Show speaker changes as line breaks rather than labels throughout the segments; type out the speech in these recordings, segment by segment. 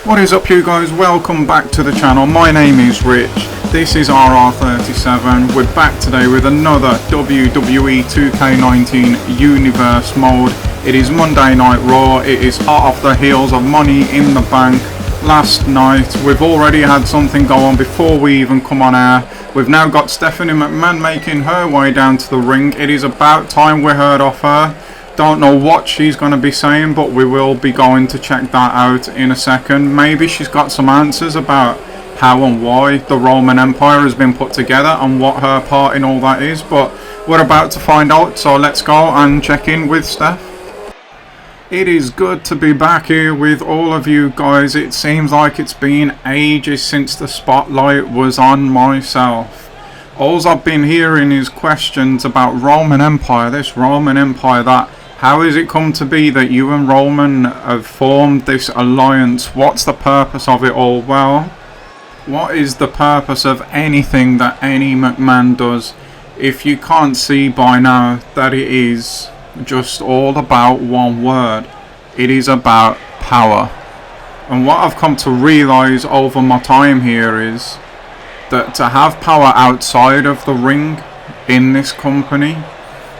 What is up, you guys? Welcome back to the channel. My name is Rich. This is RR37. We're back today with another WWE 2K19 Universe mode. It is Monday Night Raw. It is hot off the heels of Money in the Bank last night. We've already had something go on before we even come on air. We've now got Stephanie McMahon making her way down to the ring. It is about time we heard off her. Don't know what she's going to be saying, but we will be going to check that out in a second. Maybe she's got some answers about how and why the Roman Empire has been put together and what her part in all that is, but we're about to find out, so let's go and check in with Steph. It is good to be back here with all of you guys. It seems like it's been ages since the spotlight was on myself. All I've been hearing is questions about Roman Empire, this Roman Empire that. How has it come to be that you and Roman have formed this alliance? What's the purpose of it all? Well, what is the purpose of anything that any McMahon does if you can't see by now that it is just all about one word? It is about power. And what I've come to realise over my time here is that to have power outside of the ring in this company,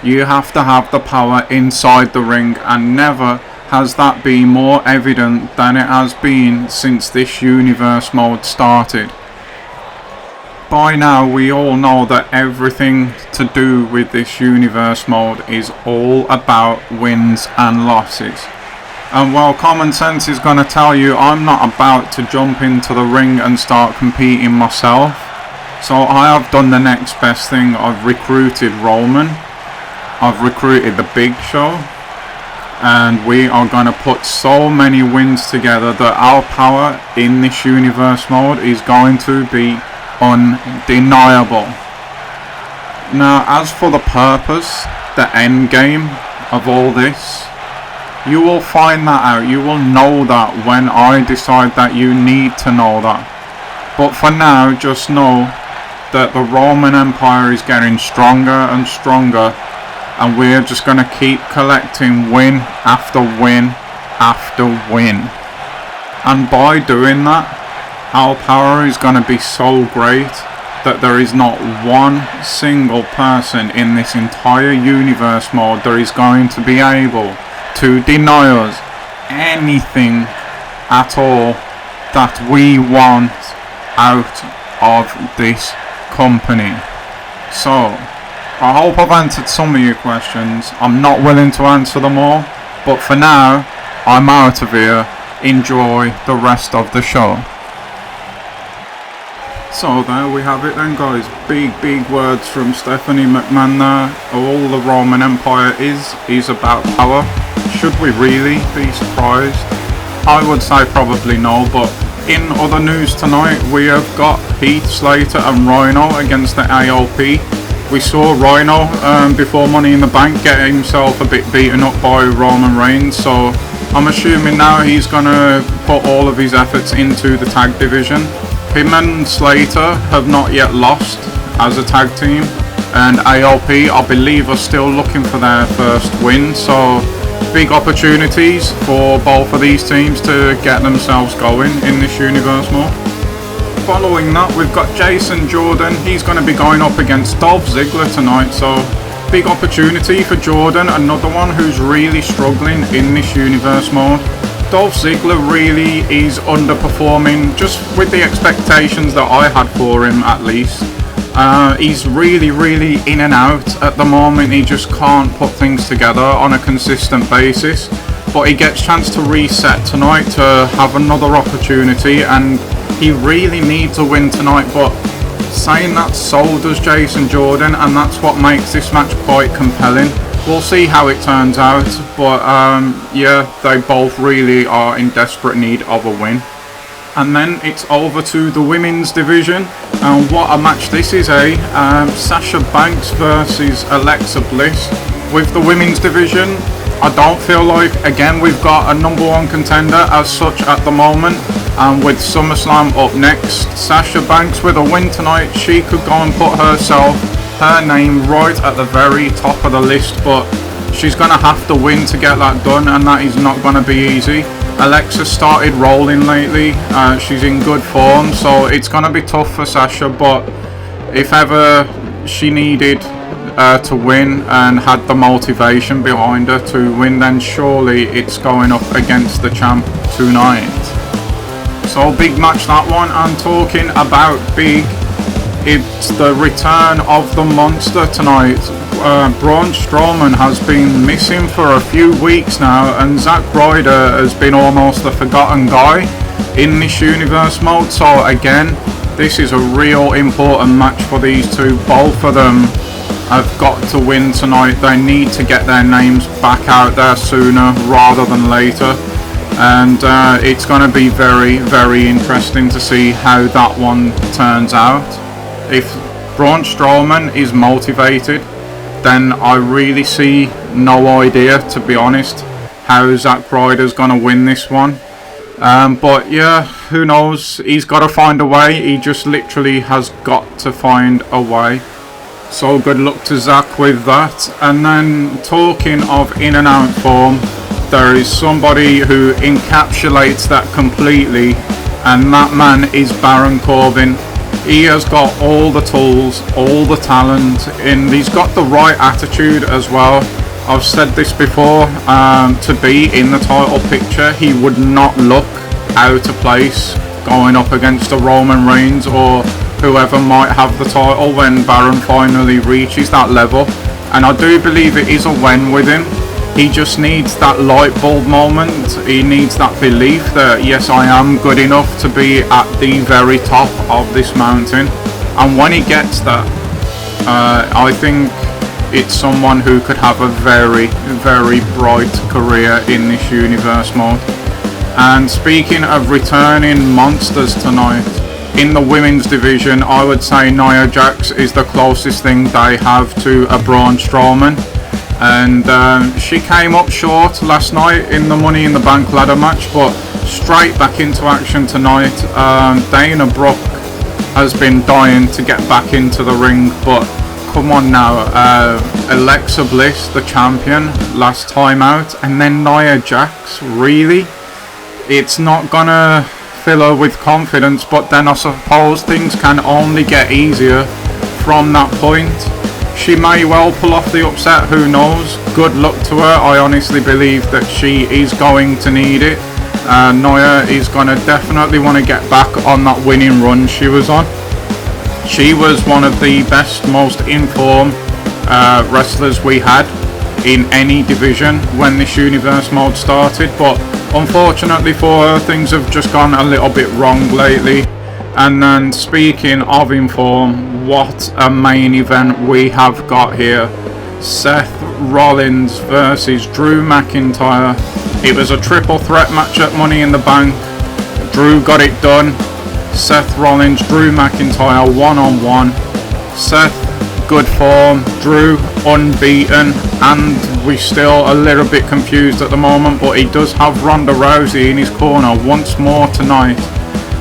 you have to have the power inside the ring, and never has that been more evident than it has been since this universe mode started. By now we all know that everything to do with this universe mode is all about wins and losses. And while common sense is going to tell you I'm not about to jump into the ring and start competing myself, so I have done the next best thing. I've recruited Roman. I've recruited the Big Show, and we are going to put so many wins together that our power in this universe mode is going to be undeniable. Now, as for the purpose, the end game of all this, you will find that out. You will know that when I decide that you need to know that. But for now, just know that the Roman Empire is getting stronger and stronger, and we're just going to keep collecting win after win after win. And by doing that, our power is going to be so great that there is not one single person in this entire universe mode that is going to be able to deny us anything at all that we want out of this company. So, I hope I've answered some of your questions. I'm not willing to answer them all, but for now, I'm out of here. Enjoy the rest of the show. So there we have it then, guys. Big words from Stephanie McMahon there. All the Roman Empire is about power. Should we really be surprised? I would say probably no, but in other news tonight, we have got Heath Slater and Rhino against the AOP. We saw Rhino before Money in the Bank get himself a bit beaten up by Roman Reigns, so I'm assuming now he's going to put all of his efforts into the tag division. Him and Slater have not yet lost as a tag team, and AOP, I believe, are still looking for their first win, so big opportunities for both of these teams to get themselves going in this universe mode. Following that, we've got Jason Jordan. He's going to be going up against Dolph Ziggler tonight, so big opportunity for Jordan, another one who's really struggling in this universe mode. Dolph Ziggler really is underperforming, just with the expectations that I had for him at least. He's really in and out at the moment. He just can't put things together on a consistent basis, but he gets a chance to reset tonight to have another opportunity, and he really needs a win tonight. But saying that, so does Jason Jordan, and that's what makes this match quite compelling. We'll see how it turns out, but yeah, they both really are in desperate need of a win. And then it's over to the women's division, and what a match this is, Sasha Banks versus Alexa Bliss. With the women's division, I don't feel like, again, we've got a number one contender as such at the moment, and with SummerSlam up next, Sasha Banks with a win tonight, she could go and put her name right at the very top of the list, but she's going to have to win to get that done, and that is not going to be easy. Alexa started rolling lately. She's in good form, so it's going to be tough for Sasha, but if ever she needed to win and had the motivation behind her to win, then surely it's going up against the champ tonight. So big match that one. I'm talking about big. It's the return of the monster tonight. Braun Strowman has been missing for a few weeks now, and Zack Ryder has been almost the forgotten guy in this universe mode. So again, this is a real important match for these two. Both of them have got to win tonight. They need to get their names back out there sooner rather than later. And it's going to be very, very interesting to see how that one turns out. If Braun Strowman is motivated, then I really see no idea, to be honest, how Zack Ryder's going to win this one. But yeah, who knows? He's got to find a way. He just literally has got to find a way. So good luck to Zack with that. And then talking of in and out form, there is somebody who encapsulates that completely, and that man is Baron Corbin. He has got all the tools, all the talent, and he's got the right attitude as well. I've said this before, to be in the title picture, he would not look out of place going up against a Roman Reigns or whoever might have the title when Baron finally reaches that level. And I do believe it is a win with him. He just needs that light bulb moment. He needs that belief that yes, I am good enough to be at the very top of this mountain. And when he gets that, I think it's someone who could have a very, very bright career in this universe mode. And speaking of returning monsters tonight, in the women's division, I would say Nia Jax is the closest thing they have to a Braun Strowman. And she came up short last night in the Money in the Bank ladder match, but straight back into action tonight. Dana Brooke has been dying to get back into the ring, but come on now, Alexa Bliss, the champion, last time out, and then Nia Jax, really? It's not gonna fill her with confidence, but then I suppose things can only get easier from that point. She may well pull off the upset, who knows? Good luck to her. I honestly believe that she is going to need it. Nia is going to definitely want to get back on that winning run she was on. She was one of the best, most informed wrestlers we had in any division when this universe mode started, but unfortunately for her, things have just gone a little bit wrong lately. And then speaking of inform, what a main event we have got here. Seth Rollins versus Drew McIntyre. It was a triple threat match at Money in the Bank. Drew got it done. Seth Rollins, Drew McIntyre one-on-one. Seth, good form. Drew, unbeaten. And we're still a little bit confused at the moment, but he does have Ronda Rousey in his corner once more tonight.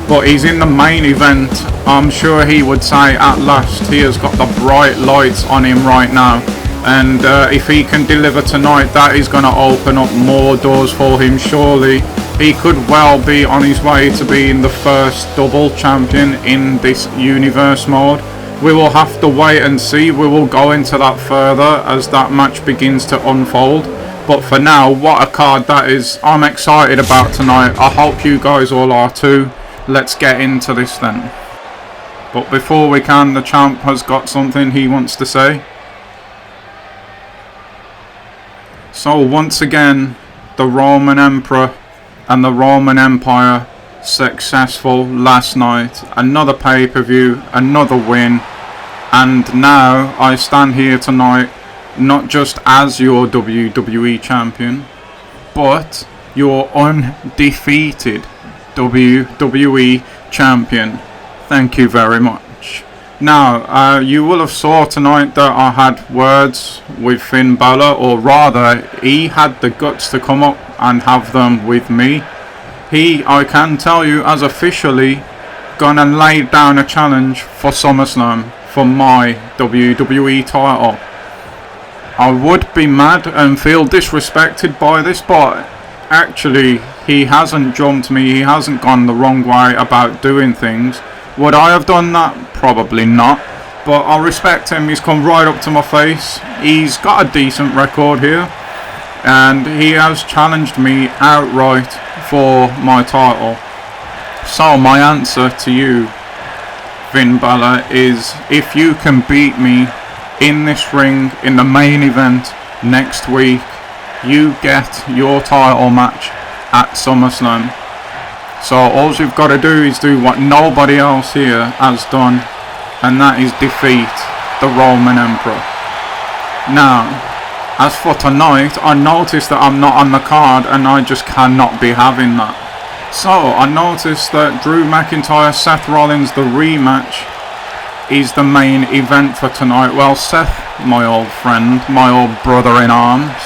But he's in the main event. I'm sure he would say at last he has got the bright lights on him right now. And if he can deliver tonight, that is going to open up more doors for him. Surely he could well be on his way to being the first double champion in this universe mode. We will have to wait and see. We will go into that further as that match begins to unfold. But for now, what a card that is. I'm excited about tonight. I hope you guys all are too. Let's get into this then. But before we can, the champ has got something he wants to say. So once again, the Roman Emperor and the Roman Empire successful last night. Another pay-per-view, another win. And now I stand here tonight not just as your WWE champion, but your undefeated WWE champion. Thank you very much. Now, you will have saw tonight that I had words with Finn Balor, or rather, he had the guts to come up and have them with me. He, I can tell you, has officially gonna lay down a challenge for SummerSlam for my WWE title. I would be mad and feel disrespected by this, but actually he hasn't jumped me, he hasn't gone the wrong way about doing things. Would I have done that? Probably not, but I respect him. He's come right up to my face. He's got a decent record here, and he has challenged me outright for my title. So my answer to you, Finn Balor, is if you can beat me in this ring in the main event next week, you get your title match at SummerSlam. So all you've got to do is do what nobody else here has done, and that is defeat the Roman Emperor. Now, as for tonight, I noticed that I'm not on the card, and I just cannot be having that. So I noticed that Drew McIntyre, Seth Rollins, the rematch, is the main event for tonight. Well, Seth, my old friend, my old brother in arms,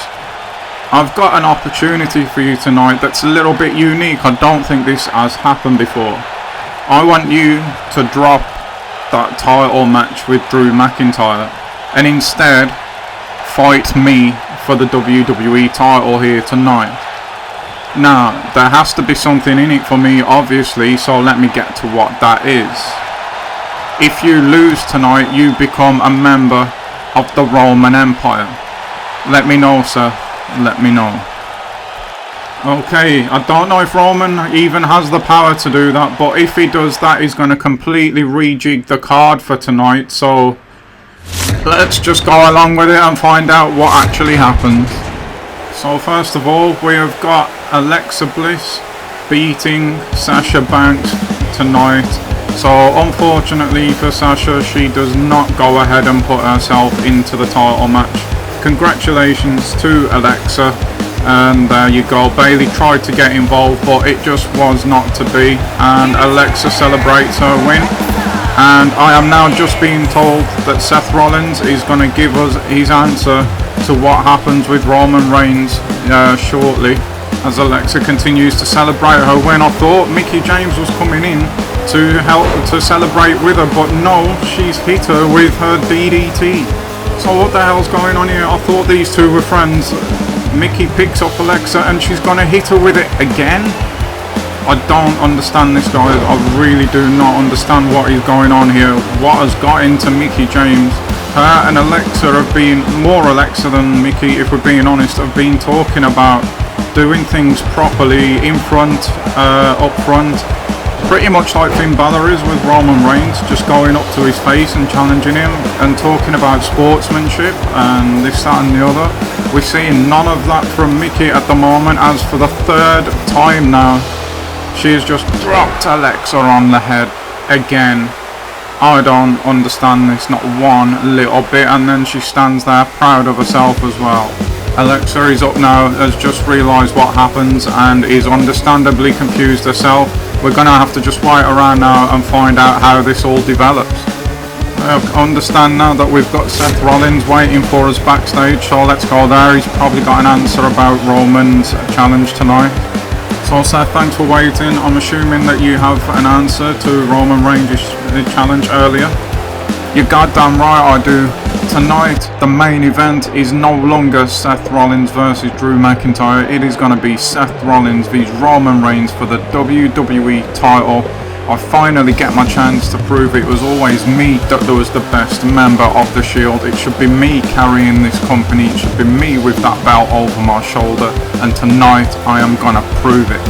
I've got an opportunity for you tonight that's a little bit unique. I don't think this has happened before. I want you to drop that title match with Drew McIntyre and instead fight me for the WWE title here tonight. Now, there has to be something in it for me, obviously, so let me get to what that is. If you lose tonight, you become a member of the Roman Empire. Let me know, sir. Let me know. Okay, I don't know if Roman even has the power to do that, but if he does, that is going to completely rejig the card for tonight, so let's just go along with it and find out what actually happens. So first of all, we have got Alexa Bliss beating Sasha Banks tonight. So unfortunately for Sasha, she does not go ahead and put herself into the title match. Congratulations to Alexa, and there you go. Bayley tried to get involved, but it just was not to be, and Alexa celebrates her win. And I am now just being told that Seth Rollins is going to give us his answer to what happens with Roman Reigns shortly, as Alexa continues to celebrate her win. I thought Mickie James was coming in to help to celebrate with her, but no, she's hit her with her DDT. So what the hell's going on here? I thought these two were friends. Mickie picks up Alexa and she's gonna hit her with it again. I don't understand this, guys. I really do not understand what is going on here. What has got into Mickie James? Her and Alexa have been, more Alexa than Mickie, if we're being honest, have been talking about doing things properly in front, up front. Pretty much like Finn Balor is with Roman Reigns, just going up to his face and challenging him and talking about sportsmanship and this, that and the other. We're seeing none of that from Mickie at the moment, as for the third time now, she has just dropped Alexa on the head again. I don't understand this, not one little bit, and then she stands there proud of herself as well. Alexa is up now, has just realised what happens and is understandably confused herself. We're going to have to just wait around now and find out how this all develops. I understand now that we've got Seth Rollins waiting for us backstage, so let's go there. He's probably got an answer about Roman's challenge tonight. So Seth, thanks for waiting. I'm assuming that you have an answer to Roman Reigns' challenge earlier. You're goddamn right I do. Tonight, the main event is no longer Seth Rollins versus Drew McIntyre. It is going to be Seth Rollins vs Roman Reigns for the WWE title. I finally get my chance to prove it was always me that was the best member of the Shield. It should be me carrying this company. It should be me with that belt over my shoulder. And tonight, I am going to prove it.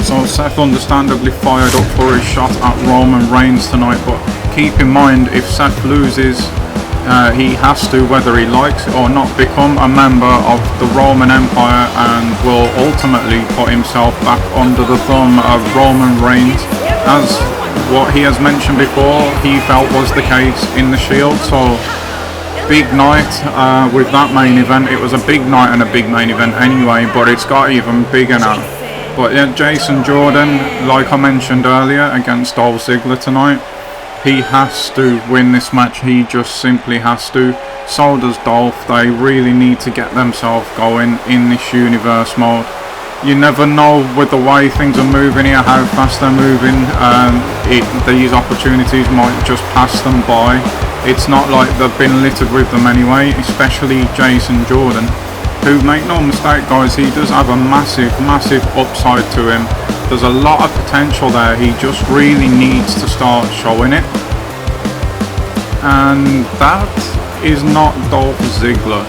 So Seth understandably fired up for his shot at Roman Reigns tonight, but keep in mind, if Seth loses, he has to, whether he likes it or not, become a member of the Roman Empire and will ultimately put himself back under the thumb of Roman Reigns, as what he has mentioned before he felt was the case in the Shield. So big night with that main event. It was a big night and a big main event anyway, but it's got even bigger now. But yeah, Jason Jordan, like I mentioned earlier, against Dolph Ziggler tonight. He has to win this match. He just simply has to. So does Dolph. They really need to get themselves going in this universe mode. You never know with the way things are moving here, how fast they're moving. These opportunities might just pass them by. It's not like they've been littered with them anyway, especially Jason Jordan, who, make no mistake guys, he does have a massive upside to him. There's a lot of potential there, he just really needs to start showing it. And that is not Dolph Ziggler.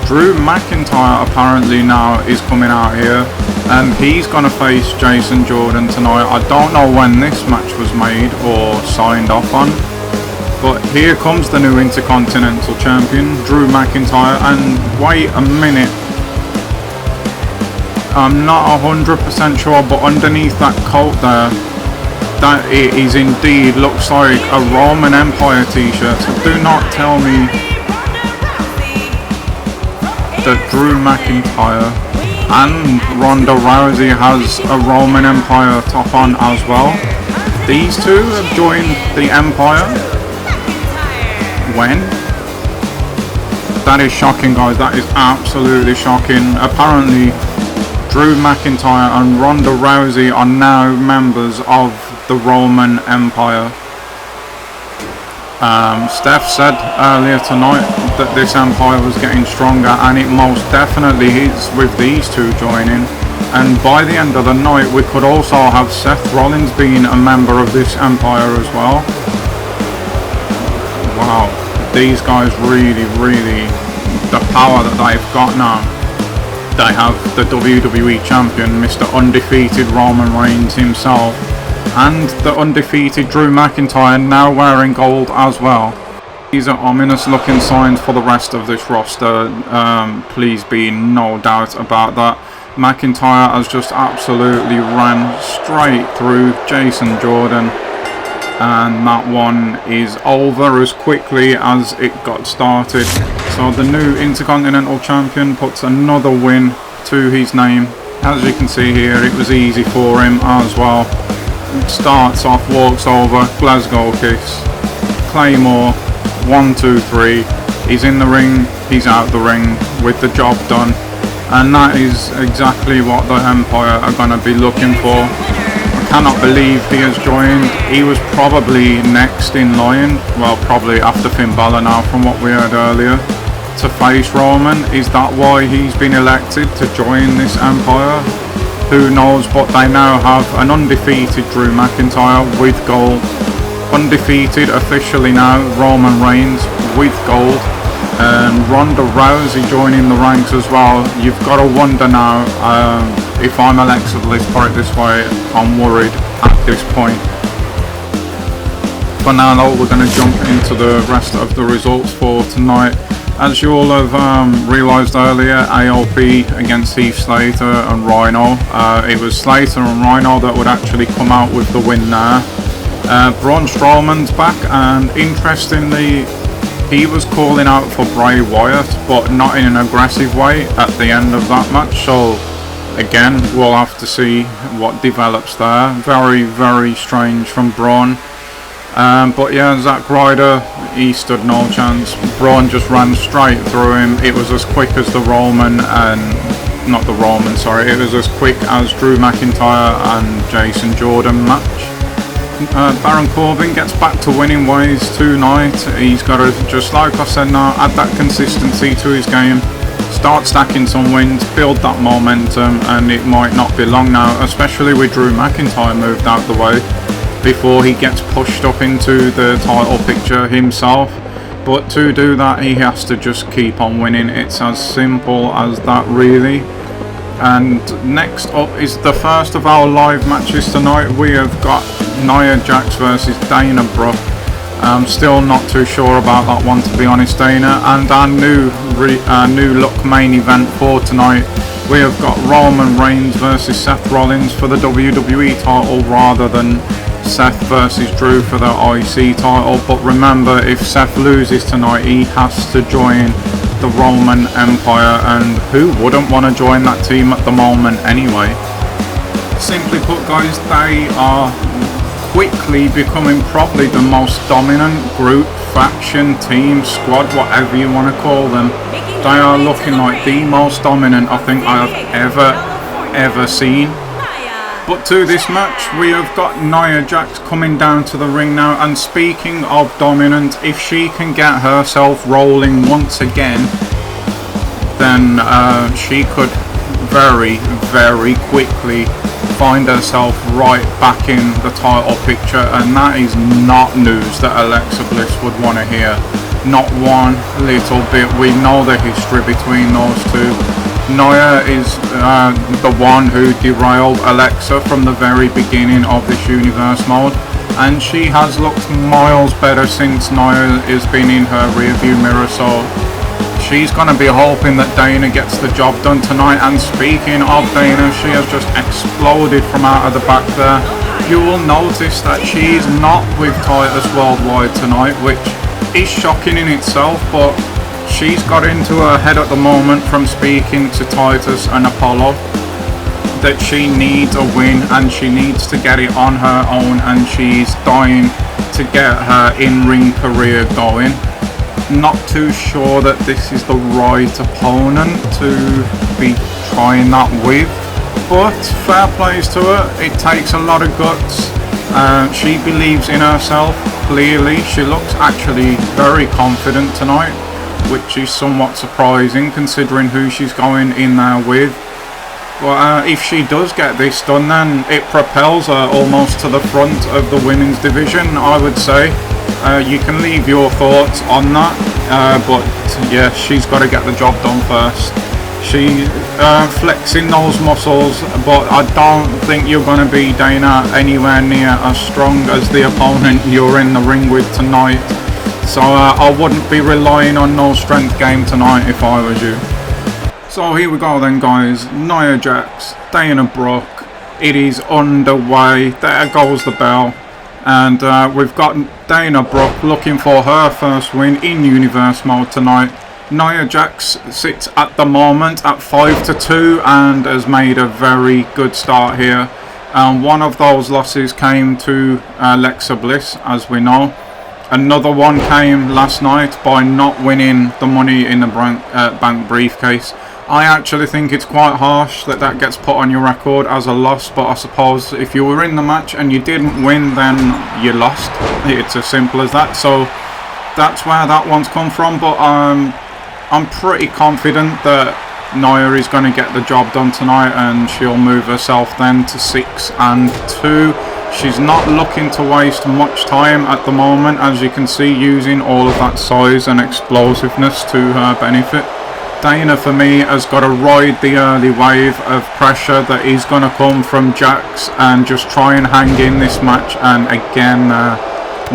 Drew McIntyre apparently now is coming out here, and he's going to face Jason Jordan tonight. I don't know when this match was made or signed off on, but here comes the new Intercontinental Champion, Drew McIntyre. And wait a minute, I'm not 100% sure, but underneath that coat there, that it is indeed looks like a Roman Empire t-shirt. So do not tell me that Drew McIntyre and Ronda Rousey has a Roman Empire top on as well. These two have joined the Empire. When? That is shocking guys, that is absolutely shocking. Apparently Drew McIntyre and Ronda Rousey are now members of the Roman Empire. Steph said earlier tonight that this empire was getting stronger, and it most definitely is with these two joining. And by the end of the night we could also have Seth Rollins being a member of this empire as well. Wow, these guys really, the power that they've got now. They have the WWE Champion, Mr. Undefeated Roman Reigns himself, and the undefeated Drew McIntyre, now wearing gold as well. These are ominous looking signs for the rest of this roster, please be no doubt about that. McIntyre has just absolutely ran straight through Jason Jordan, and that one is over as quickly as it got started. So the new Intercontinental Champion puts another win to his name. As you can see here, it was easy for him as well. Starts off, walks over, Glasgow kicks, Claymore, 1, 2, 3. He's in the ring, he's out the ring with the job done. And that is exactly what the Empire are going to be looking for. I cannot believe he has joined. He was probably next in line, well, probably after Finn Balor now from what we heard earlier, to face Roman. Is that why he's been elected to join this Empire? Who knows, but they now have an undefeated Drew McIntyre with gold. Undefeated officially now, Roman Reigns with gold. And Ronda Rousey joining the ranks as well. You've got to wonder now, if I'm Alexa Bliss, put it this way, I'm worried at this point. For now though, we're going to jump into the rest of the results for tonight. As you all have realised earlier, AOP against Heath Slater and Rhino. It was Slater and Rhino that would actually come out with the win there. Braun Strowman's back, and interestingly, he was calling out for Bray Wyatt, but not in an aggressive way at the end of that match. So again, we'll have to see what develops there. Very strange from Braun. But yeah, Zack Ryder, he stood no chance. Braun just ran straight through him. It was as quick as the Roman, and not the Roman, sorry, it was as quick as Drew McIntyre and Jason Jordan match. Baron Corbin gets back to winning ways tonight. He's got to, just like I said now, add that consistency to his game, start stacking some wins, build that momentum, and it might not be long now, especially with Drew McIntyre moved out the way, before he gets pushed up into the title picture himself. But to do that, he has to just keep on winning. It's as simple as that, really. And next up is the first of our live matches tonight. We have got Nia Jax versus Dana Brooke. I'm still not too sure about that one, to be honest, Dana. And our new look main event for tonight, we have got Roman Reigns versus Seth Rollins for the WWE title, rather than Seth versus Drew for the IC title. But remember, if Seth loses tonight, he has to join the Roman Empire, and who wouldn't want to join that team at the moment anyway? Simply put guys, they are quickly becoming probably the most dominant group, faction, team, squad, whatever you want to call them. They are looking like the most dominant I think I have ever ever seen. But to this match, we have got Nia Jax coming down to the ring now, and speaking of dominant, if she can get herself rolling once again, then she could very, very quickly find herself right back in the title picture, and that is not news that Alexa Bliss would want to hear. Not one little bit. We know the history between those two. Nia is the one who derailed Alexa from the very beginning of this universe mode, and she has looked miles better since Nia has been in her rearview mirror, so she's going to be hoping that Dana gets the job done tonight. And speaking of Dana, she has just exploded from out of the back there. You will notice that she's not with Titus Worldwide tonight, which is shocking in itself, but she's got into her head at the moment from speaking to Titus and Apollo that she needs a win and she needs to get it on her own, and she's dying to get her in-ring career going. Not too sure that this is the right opponent to be trying that with, but fair plays to her. It takes a lot of guts. She believes in herself, clearly. She looks actually very confident tonight, which is somewhat surprising considering who she's going in there with. But if she does get this done, then it propels her almost to the front of the women's division, I would say. You can leave your thoughts on that, but yeah, she's got to get the job done first. She's flexing those muscles, but I don't think you're going to be Dana anywhere near as strong as the opponent you're in the ring with tonight. So I wouldn't be relying on no strength game tonight if I was you. So here we go then, guys. Nia Jax, Dana Brooke. It is underway. There goes the bell. And we've got Dana Brooke looking for her first win in Universe mode tonight. Nia Jax sits at the moment at 5-2 and has made a very good start here. One of those losses came to Alexa Bliss, as we know. Another one came last night by not winning the Money in the Bank briefcase. I actually think it's quite harsh that that gets put on your record as a loss, but I suppose if you were in the match and you didn't win, then you lost. It's as simple as that. So that's where that one's come from, but I'm pretty confident that Nia is going to get the job done tonight, and she'll move herself then to 6-2. She's not looking to waste much time at the moment, as you can see, using all of that size and explosiveness to her benefit. Dana, for me, has got to ride the early wave of pressure that is going to come from Jax and just try and hang in this match. And again,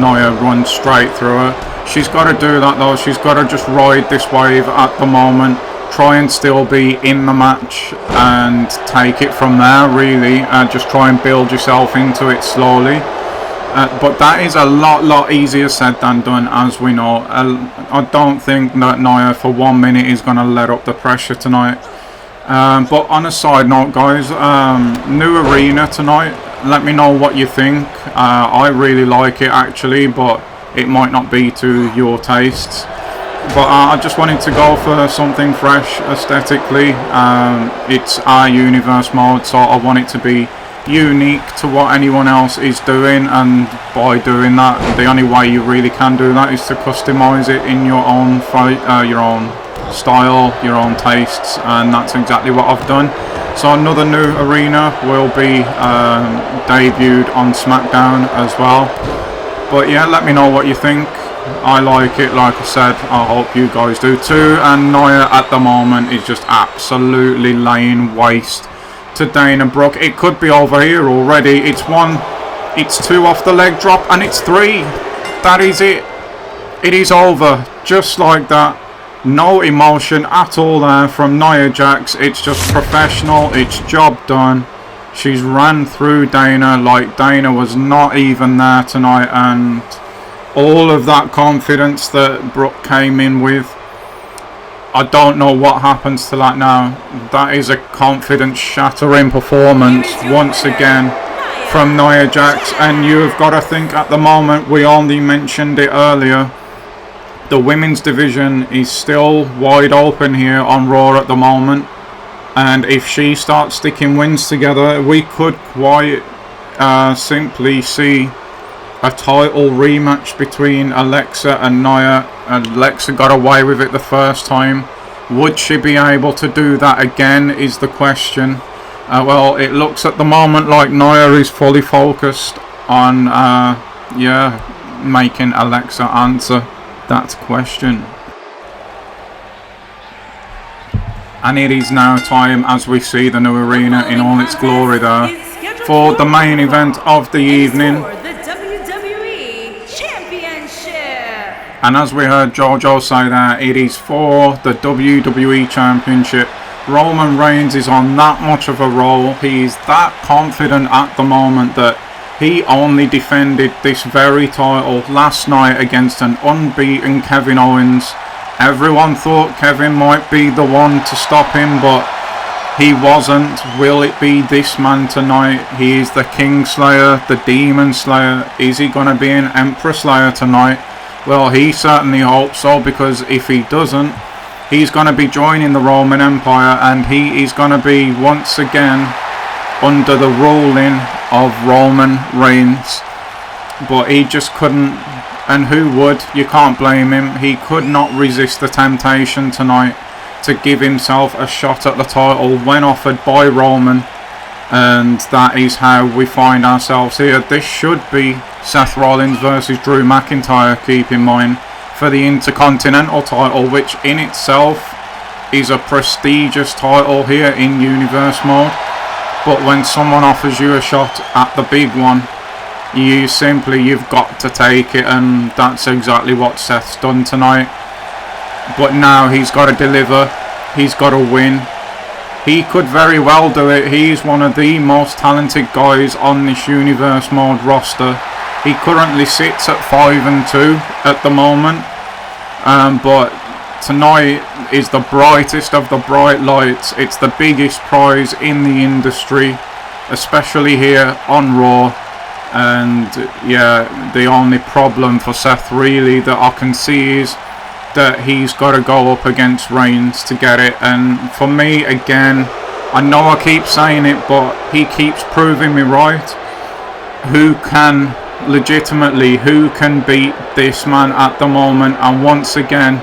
Nia runs straight through her. She's got to do that though. She's got to just ride this wave at the moment, try and still be in the match and take it from there, really. Just try and build yourself into it slowly. But that is a lot easier said than done, as we know. I don't think that Nia for 1 minute is going to let up the pressure tonight. But on a side note, guys, new arena tonight. Let me know what you think. I really like it actually, but it might not be to your tastes. But I just wanted to go for something fresh aesthetically. It's our universe mode, so I want it to be unique to what anyone else is doing, and by doing that, the only way you really can do that is to customize it in your own your own style, your own tastes, and that's exactly what I've done. So another new arena will be debuted on SmackDown as well. But yeah, let me know what you think. I like it, like I said. I hope you guys do too. And Nia at the moment is just absolutely laying waste to Dana Brooke. It could be over here already. It's 1, it's 2 off the leg drop, and it's 3. That is it. It is over, just like that. No emotion at all there from Nia Jax. It's just professional. It's job done. She's ran through Dana like Dana was not even there tonight, and all of that confidence that Brooke came in with, I don't know what happens to that now. That is a confidence shattering performance once again from Nia Jax. And you have got to think, at the moment, we only mentioned it earlier, the women's division is still wide open here on Raw at the moment. And if she starts sticking wins together, we could quite simply see a title rematch between Alexa and Nia. Alexa got away with it the first time. Would she be able to do that again is the question. Well, it looks at the moment like Nia is fully focused on making Alexa answer that question. And it is now time, as we see the new arena in all its glory there, for the main event of the evening. And as we heard Jojo say there, it is for the WWE Championship. Roman Reigns is on that much of a roll. He is that confident at the moment that he only defended this very title last night against an unbeaten Kevin Owens. Everyone thought Kevin might be the one to stop him, but he wasn't. Will it be this man tonight? He is the King Slayer, the Demon Slayer. Is he going to be an Emperor Slayer tonight? Well, he certainly hopes so, because if he doesn't, he's going to be joining the Roman Empire, and he is going to be once again under the ruling of Roman Reigns. But he just couldn't, and who would? You can't blame him. He could not resist the temptation tonight to give himself a shot at the title when offered by Roman, and that is how we find ourselves here. This should be Seth Rollins versus Drew McIntyre, keep in mind, for the Intercontinental title, which in itself is a prestigious title here in Universe mode. But when someone offers you a shot at the big one, you've got to take it, and that's exactly what Seth's done tonight. But now he's got to deliver, he's got to win. He could very well do it. He's one of the most talented guys on this Universe mode roster. He currently sits at 5-2 at the moment, but tonight is the brightest of the bright lights. It's the biggest prize in the industry, especially here on Raw. And yeah, the only problem for Seth really that I can see is that he's got to go up against Reigns to get it. And for me, again, I know I keep saying it, but he keeps proving me right. Who can beat this man at the moment? And once again,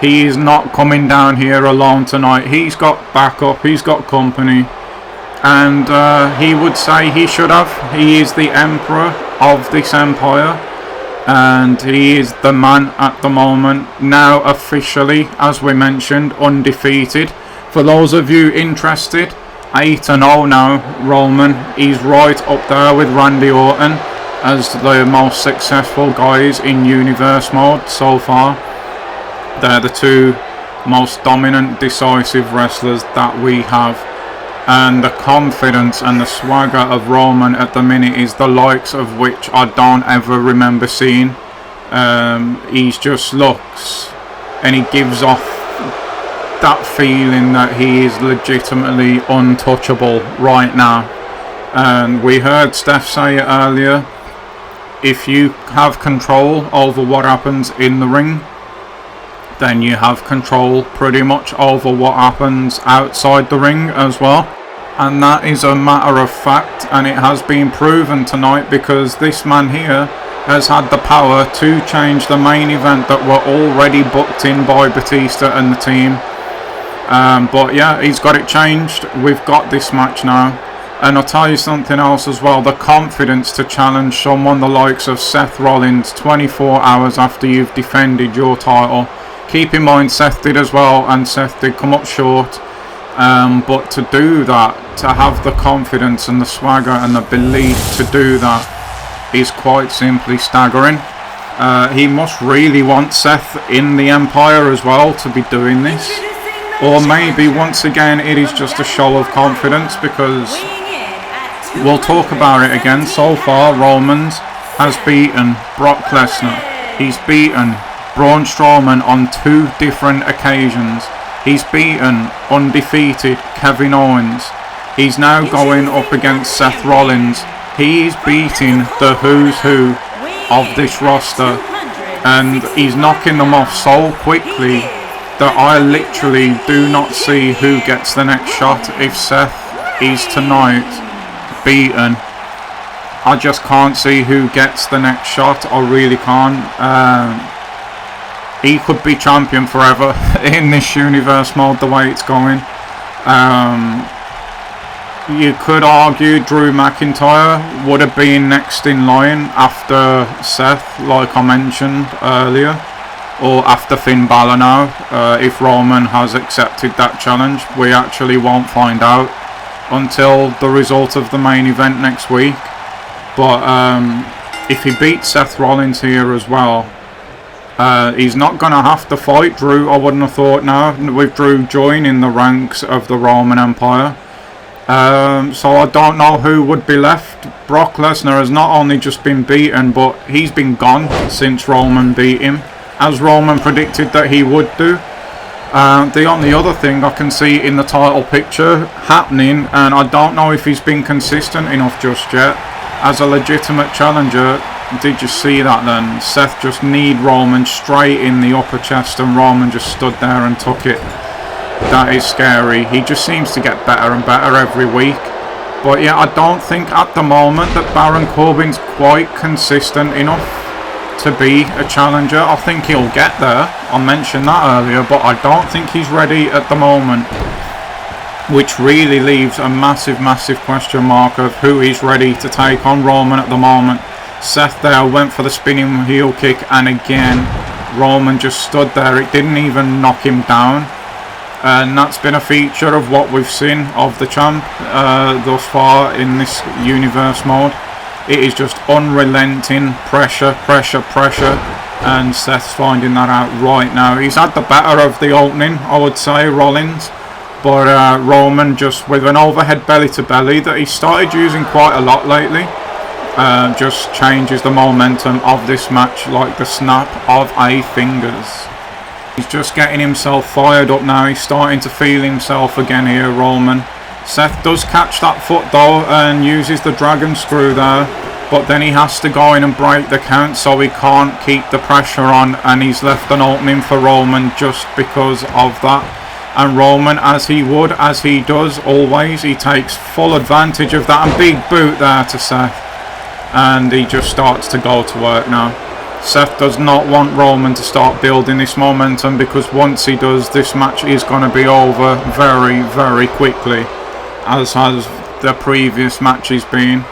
he is not coming down here alone tonight. He's got backup, he's got company, and he would say he should have. He is the emperor of this empire, and he is the man at the moment. Now officially, as we mentioned, undefeated. For those of you interested, 8-0 now, Roman. He's right up there with Randy Orton as the most successful guys in Universe mode so far. They're the two most dominant, decisive wrestlers that we have. And the confidence and the swagger of Roman at the minute is the likes of which I don't ever remember seeing. He just looks, and he gives off that feeling that he is legitimately untouchable right now. And we heard Steph say it earlier, if you have control over what happens in the ring, then you have control pretty much over what happens outside the ring as well. And that is a matter of fact, and it has been proven tonight, because this man here has had the power to change the main event that were already booked in by Batista and the team. But yeah, he's got it changed. We've got this match now. And I'll tell you something else as well, the confidence to challenge someone the likes of Seth Rollins 24 hours after you've defended your title. Keep in mind Seth did as well, and Seth did come up short. But to do that, to have the confidence and the swagger and the belief to do that is quite simply staggering. He must really want Seth in the Empire as well to be doing this. Or maybe once again it is just a show of confidence, because we'll talk about it again. So far, Roman has beaten Brock Lesnar. He's beaten Braun Strowman on 2 different occasions. He's beaten undefeated Kevin Owens. He's now going up against Seth Rollins. He's beating the who's who of this roster, and he's knocking them off so quickly that I literally do not see who gets the next shot if Seth is tonight beaten. I just can't see who gets the next shot. I really can't. He could be champion forever in this universe mode the way it's going. You could argue Drew McIntyre would have been next in line after Seth, like I mentioned earlier, or after Finn Balor now. If Roman has accepted that challenge, we actually won't find out until the result of the main event next week. But if he beats Seth Rollins here as well, he's not going to have to fight Drew, I wouldn't have thought now, with Drew joining the ranks of the Roman Empire. So I don't know who would be left. Brock Lesnar has not only just been beaten, but he's been gone since Roman beat him, as Roman predicted that he would do. The only other thing I can see in the title picture happening, and I don't know if he's been consistent enough just yet, as a legitimate challenger. Did you see that then? Seth just kneed Roman straight in the upper chest and Roman just stood there and took it. That is scary. He just seems to get better and better every week. But yeah, I don't think at the moment that Baron Corbin's quite consistent enough to be a challenger. I think he'll get there. I mentioned that earlier, but I don't think he's ready at the moment. Which really leaves a massive, massive question mark of who is ready to take on Roman at the moment. Seth there went for the spinning heel kick, and again, Roman just stood there. It didn't even knock him down. And that's been a feature of what we've seen of the champ thus far in this universe mode. It is just unrelenting pressure, pressure, pressure, and Seth's finding that out right now. He's had the better of the opening, I would say, Rollins, but Roman just with an overhead belly to belly that he started using quite a lot lately, just changes the momentum of this match like the snap of a fingers. He's just getting himself fired up now. He's starting to feel himself again here, Roman. Seth does catch that foot though and uses the dragon screw there, but then he has to go in and break the count, so he can't keep the pressure on, and he's left an opening for Roman just because of that. And Roman, as he does always, he takes full advantage of that, and big boot there to Seth, and he just starts to go to work now. Seth does not want Roman to start building this momentum, because once he does, this match is going to be over very, very quickly, as has the previous matches been.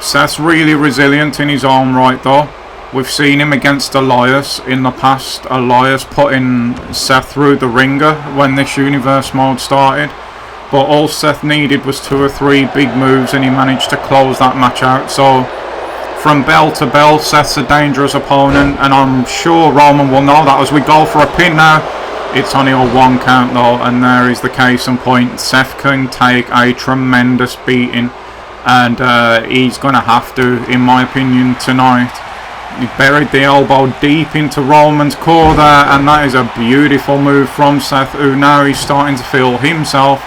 Seth's really resilient in his own right though. We've seen him against Elias in the past. Elias putting Seth through the ringer when this universe mode started, but all Seth needed was 2 or 3 big moves and he managed to close that match out. So from bell to bell, Seth's a dangerous opponent, and I'm sure Roman will know that as we go for a pin now. It's only a 1 count though, and there is the case in point. Seth can take a tremendous beating, and he's going to have to, in my opinion, tonight. He buried the elbow deep into Roman's core there, and that is a beautiful move from Seth, who now he's starting to feel himself.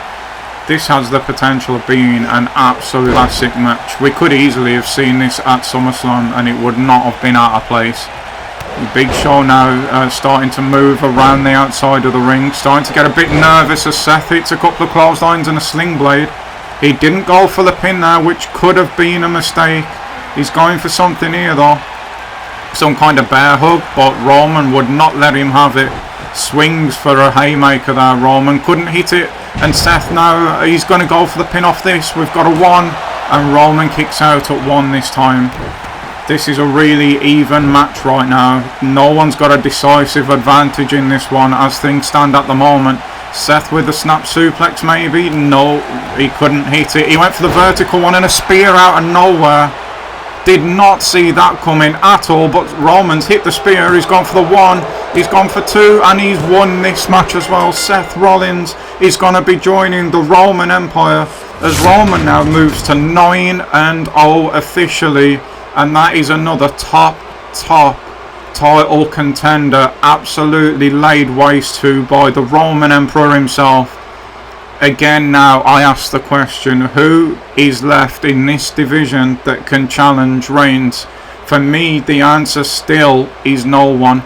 This has the potential of being an absolute classic match. We could easily have seen this at SummerSlam and it would not have been out of place. Big Show now starting to move around the outside of the ring, starting to get a bit nervous as Seth hits a couple of clotheslines and a sling blade. He didn't go for the pin now, which could have been a mistake. He's going for something here though, some kind of bear hug, but Roman would not let him have it. Swings for a haymaker there. Roman couldn't hit it, and Seth now, he's going to go for the pin off this. We've got a 1, and Roman kicks out at 1 this time. This is a really even match right now. No one's got a decisive advantage in this one as things stand at the moment. Seth with the snap suplex maybe? No, he couldn't hit it. He went for the vertical one and a spear out of nowhere. Did not see that coming at all, but Roman's hit the spear. He's gone for the 1, he's gone for 2, and he's won this match as well. Seth Rollins is going to be joining the Roman Empire as Roman now moves to 9-0 officially, and that is another top title contender absolutely laid waste to by the Roman Emperor himself. Again now I ask the question, who is left in this division that can challenge Reigns? For me the answer still is no one.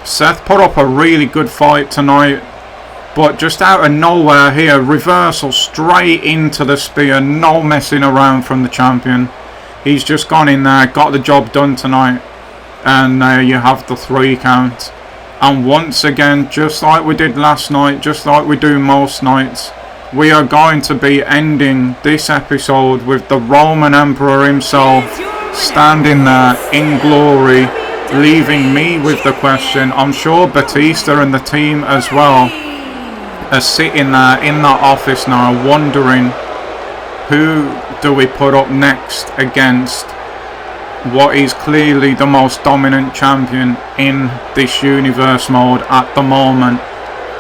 Seth put up a really good fight tonight. But just out of nowhere here, reversal straight into the spear, no messing around from the champion. He's just gone in there, got the job done tonight, and there you have the 3 count. And once again, just like we did last night, just like we do most nights, we are going to be ending this episode with the Roman Emperor himself standing there in glory, leaving me with the question. I'm sure Batista and the team as well are sitting there in that office now wondering, who do we put up next against what is clearly the most dominant champion in this universe mode at the moment.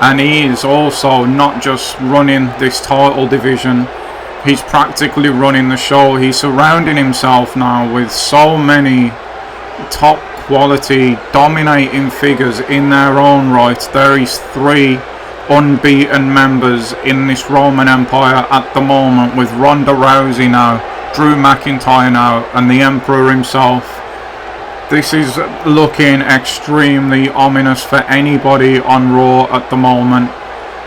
And he is also not just running this title division, he's practically running the show. He's surrounding himself now with so many top quality dominating figures in their own right. There is 3 unbeaten members in this Roman Empire at the moment, with Ronda Rousey now, Drew McIntyre now, and the Emperor himself. This is looking extremely ominous for anybody on Raw at the moment.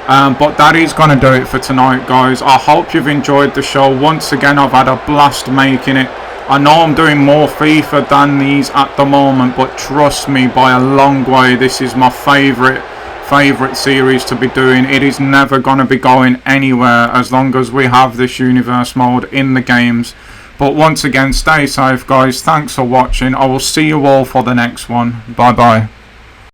But that is going to do it for tonight, guys. I hope you've enjoyed the show. Once again, I've had a blast making it. I know I'm doing more FIFA than these at the moment, but trust me, by a long way, this is my favourite series to be doing. It is never going to be going anywhere as long as we have this universe mode in the games. But once again, stay safe, guys. Thanks for watching. I will see you all for the next one. Bye bye.